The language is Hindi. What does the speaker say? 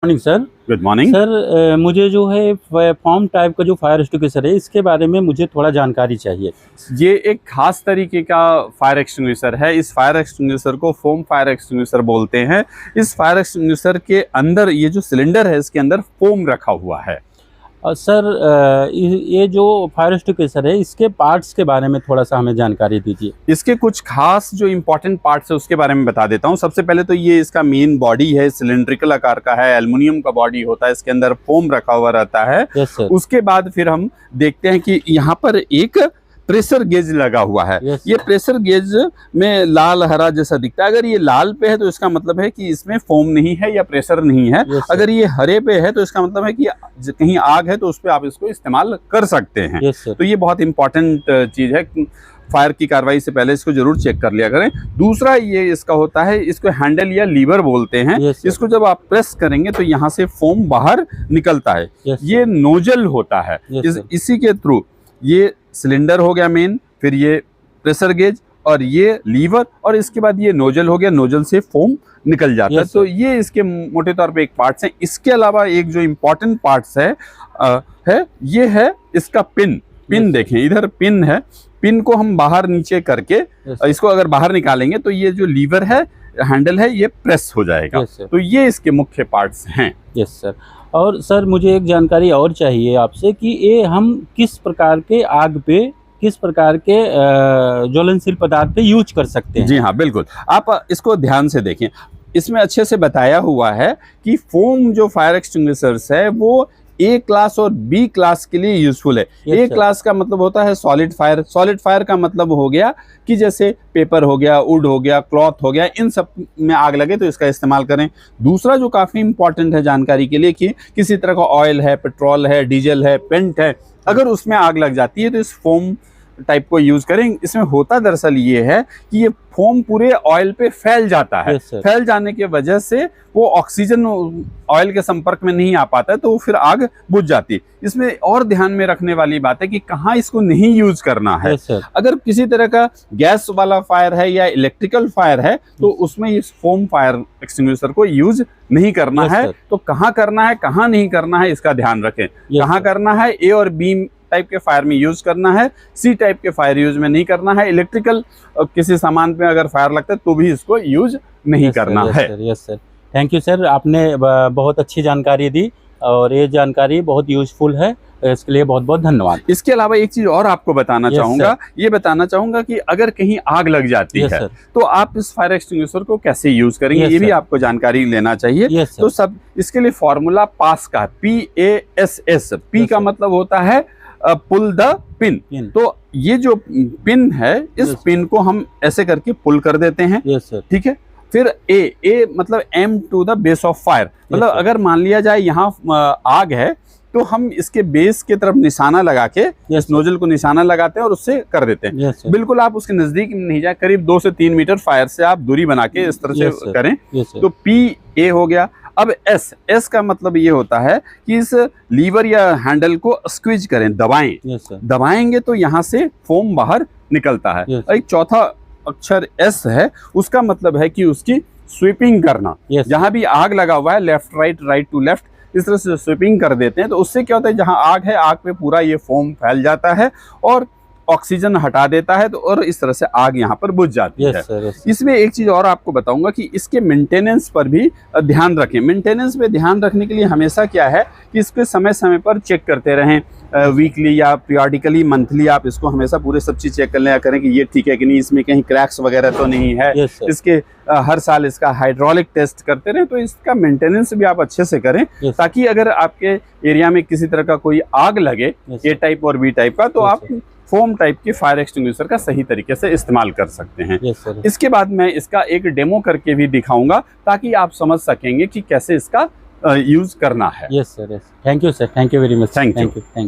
Morning sir. Good morning sir, मुझे जो है फॉर्म टाइप का जो फायर एक्सटिंग्विशर है इसके बारे में मुझे थोड़ा जानकारी चाहिए। ये एक खास तरीके का फायर एक्सटिंग्विशर है। इस फायर एक्सटिंग्विशर को फोम फायर एक्सटिंग्विशर बोलते हैं। इस फायर एक्सटिंग्विशर के अंदर ये जो सिलेंडर है इसके अंदर फोम रखा हुआ है। सर, ये जो फायर एक्सटिंग्विशर है इसके पार्ट्स के बारे में थोड़ा सा हमें जानकारी दीजिए। इसके कुछ खास जो इम्पोर्टेंट पार्ट्स है उसके बारे में बता देता हूँ। सबसे पहले तो ये इसका मेन बॉडी है, सिलेंड्रिकल आकार का है, एल्युमिनियम का बॉडी होता है, इसके अंदर फोम रखा हुआ रहता है। Yes sir. उसके बाद फिर हम देखते हैं कि यहाँ पर एक प्रेशर गेज लगा हुआ है। ये प्रेशर गेज में लाल हरा जैसा दिखता है। अगर ये लाल पे है तो इसका मतलब है कि इसमें फोम नहीं है या प्रेशर नहीं है। अगर ये हरे पे है तो इसका मतलब है कि कहीं आग है तो उस पर आप इसको इस्तेमाल कर सकते हैं। तो ये बहुत इंपॉर्टेंट चीज है। फायर की कार्रवाई से पहले इसको जरूर चेक कर लिया करें। दूसरा ये इसका होता है, इसको हैंडल या लीवर बोलते हैं। इसको जब आप प्रेस करेंगे तो यहाँ से फोम बाहर निकलता है। ये नोजल होता है। इसी के थ्रू ये सिलेंडर हो गया मेन, फिर ये प्रेशर गेज और ये लीवर, और इसके बाद ये नोजल हो गया। नोजल से फोम निकल जाता है। तो ये इसके मोटे तौर पे एक पार्ट्स है। इसके अलावा एक जो इम्पोर्टेंट पार्ट्स है ये है इसका पिन देखें, इधर पिन है। पिन को हम बाहर नीचे करके इसको अगर बाहर निकालेंगे तो ये जो लीवर है, हैंडल है, ये प्रेस हो जाएगा। तो ये इसके मुख्य पार्ट्स हैं। Yes sir. और सर मुझे एक जानकारी और चाहिए आपसे कि ये हम किस प्रकार के आग पे, किस प्रकार के ज्वलनशील पदार्थ पे यूज कर सकते हैं। जी हाँ, बिल्कुल। आप इसको ध्यान से देखें, इसमें अच्छे से बताया हुआ है कि फोम जो फायर एक्सटिंग्विशर्स है वो ए क्लास और बी क्लास के लिए यूजफुल है। ए क्लास का मतलब होता है सॉलिड फायर। सॉलिड फायर का मतलब हो गया कि जैसे पेपर हो गया, वुड हो गया, क्लॉथ हो गया, इन सब में आग लगे तो इसका इस्तेमाल करें। दूसरा जो काफ़ी इंपॉर्टेंट है जानकारी के लिए कि किसी तरह का ऑयल है, पेट्रोल है, डीजल है, पेंट है, अगर उसमें आग लग जाती है तो इस फोम टाइप को यूज करें। इसमें होता दरअसल ये है कि ये फोम पूरे ऑयल पे फैल जाता है। फैल जाने की वजह से वो ऑक्सीजन ऑयल के संपर्क में नहीं आ पाता है, तो फिर आग बुझ जाती है। इसमें और ध्यान में रखने वाली बात है कि कहाँ इसको नहीं यूज करना है। अगर किसी तरह का गैस वाला फायर है या इलेक्ट्रिकल फायर है तो उसमें इस फोम फायर एक्सटिंग्विशर को यूज नहीं करना है। तो कहाँ करना है, कहाँ नहीं करना है, इसका ध्यान रखें। कहाँ करना है, ए और बी टाइप के फायर में यूज करना है, सी टाइप के फायर यूज में नहीं करना है। इलेक्ट्रिकल किसी सामान पे अगर फायर लगता है तो भी इसको यूज नहीं करना है। Yes sir. Thank you sir, आपने बहुत अच्छी जानकारी दी और ये जानकारी बहुत यूजफुल है। इसके लिए बहुत बहुत धन्यवाद। इसके अलावा एक चीज और आपको बताना चाहूंगा, ये बताना चाहूंगा कि अगर कहीं आग लग जाती है तो आप इस फायर एक्सटिंग्विशर को कैसे यूज करेंगे, ये भी आपको जानकारी लेना चाहिए। तो सब इसके लिए फॉर्मूला पास का, PASS। पी का मतलब होता है पुल द पिन। तो ये जो पिन है, इस पिन को हम ऐसे करके पुल कर देते हैं। ठीक है। फिर ए मतलब aim to the base of fire, मतलब अगर मान लिया जाए यहाँ आग है तो हम इसके बेस की तरफ निशाना लगा के इस नोजल को निशाना लगाते हैं और उससे कर देते हैं। बिल्कुल आप उसके नजदीक नहीं जाए, करीब 2 से 3 मीटर फायर से आप दूरी बना के इस तरह से करें। तो PA हो गया। अब S का मतलब ये होता है कि इस लीवर या हैंडल को स्क्वीज करें, दबाएं। दबाएंगे तो यहाँ से फोम बाहर निकलता है। एक चौथा अक्षर S है, उसका मतलब है कि उसकी स्वीपिंग करना। जहाँ भी आग लगा हुआ है, left right, right to left, इस तरह से स्वीपिंग कर देते हैं। तो उससे क्या होता है, जहाँ आग है, आग पे पूरा ये फोम फैल जाता है और ऑक्सीजन हटा देता है, तो और इस तरह से आग यहाँ पर बुझ जाती है। इसमें एक चीज और आपको बताऊंगा कि इसके मेंटेनेंस पर भी ध्यान रखें। मेंटेनेंस पे ध्यान रखने के लिए हमेशा क्या है कि इसको समय समय पर चेक करते रहें। वीकली या पीरियडिकली, मंथली आप इसको हमेशा पूरे सब चीज चेक कर लिया करें कि ये ठीक है कि नहीं, इसमें कहीं क्रैक्स वगैरह तो नहीं है। इसके हर साल इसका हाइड्रोलिक टेस्ट करते रहें। तो इसका मेंटेनेंस भी आप अच्छे से करें ताकि अगर आपके एरिया में किसी तरह का कोई आग लगे, ए टाइप और बी टाइप का, तो आप फोम टाइप की फायर एक्सटिंग्विशर का सही तरीके से इस्तेमाल कर सकते हैं। इसके बाद मैं इसका एक डेमो करके भी दिखाऊंगा ताकि आप समझ सकेंगे कि कैसे इसका यूज करना है। Yes sir. Thank you sir, thank you very much. Thank you.